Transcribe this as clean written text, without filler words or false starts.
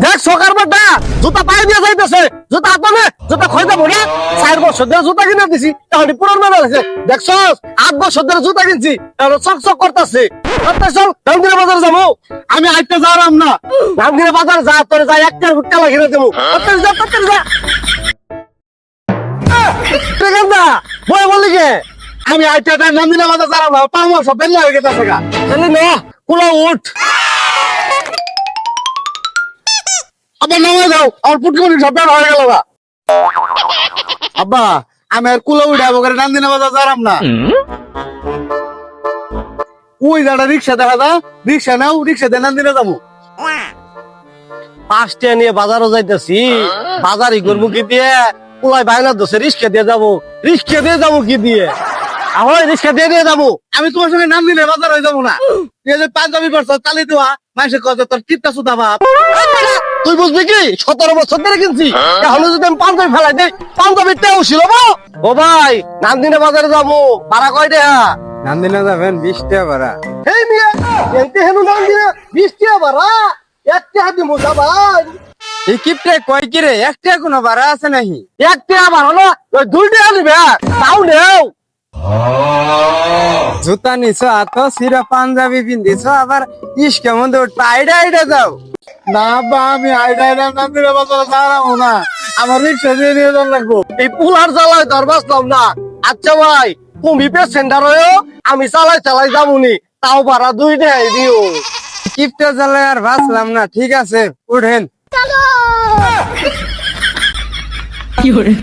দেখ সকার বাড্ডা জুতা পায়ে দিয়ে যাইতেছে, জুতা আপনে জুতা খয় যাবো না। 4 বছর ধরে জুতা কিনে দিছি, এখন পুরন মেলা আছে। দেখছস 8 বছর ধরে জুতা কিনছি, এখন চকচক করতেছে। চল রামগিরা বাজার যাবো। আমি আইতে যাওয়ার না, রামগিরা বাজার যা, তোর যা একটা টালা কিনে দেবো। যা না বই বলি কে আমি আইতে রামগিরা বাজার যাবো না, পাবো সব বেলা হয়ে গেছে গা। চলি না কুলা উঠ, আবার নামে যাও, আমার পুটকুনি সব বের হয়ে গেল গা। আব্বা আমি আর কুলা উঠে যাবো, রামদিনা বাজার যারাম না। ওই যাটা রিক্সা দেখা যা, রিক্সা নাও, রিক্সা দিয়ে নান্দিনা যাবো। 5 টাকা নিয়ে বাজারও যাইতেছি, বাজারই করবো কি দিয়ে? কুলাই বাইনা দোষে রিক্সা দিয়ে যাবো, রিক্সা দিয়ে যাবো কি দিয়ে? ahoy রিক্সা দিয়ে যাবো। আমি তোমার সঙ্গে নান্দিনা বাজার হয়ে যাবো না। এই যে পাঞ্জাবি পড়ছ চালি দেওয়া মানুষের কথা, তোর কিত্তা সুতা বাপ। তুই বুঝবি কি 17 বছর ধরে কিনছি, এখন যদি আমি পাঞ্জাবি ফেলাই দেই, পাঞ্জাবির টেও ছিল। ও ভাই নান্দিনা বাজারে যাবো, ভাড়া কয় টাকা? নান্দিনা যাবেন 20 টাকা ভাড়া। এই মিয়া এতে হেনু নান্দিনা 20 টাকা ভাড়া, 1 টাকা দিমু যাবাই। এই কিপটে কয় কি রে, 1 টাকা কোনো ভাড়া আছে নাকি? 1 টাকা ভাড়া না, ওই 2 টাকা দিবে, তাও নেও। জুতা নিছ এত সিরা পাঞ্জাবি পিন্দিছ, আবার ইস্কে মধ্যে আইডা আইডা যাও। না বা আমি আইডা নান্দিনা বাজারে যাবো না, আমার রিক্সা দিয়ে নিয়ে যাওয়া লাগবো। এই পুলার জ্বালায় ধর বাঁচলাম না। আচ্ছা ভাই তুমি পেসেন্টার হয়েও আমি চালাই যাবনি, তাও ভাড়া 2 টাকাই দিও। কিপটে জ্বালায় আর বাঁচলাম না, ঠিক আছে উঠেন। কি hore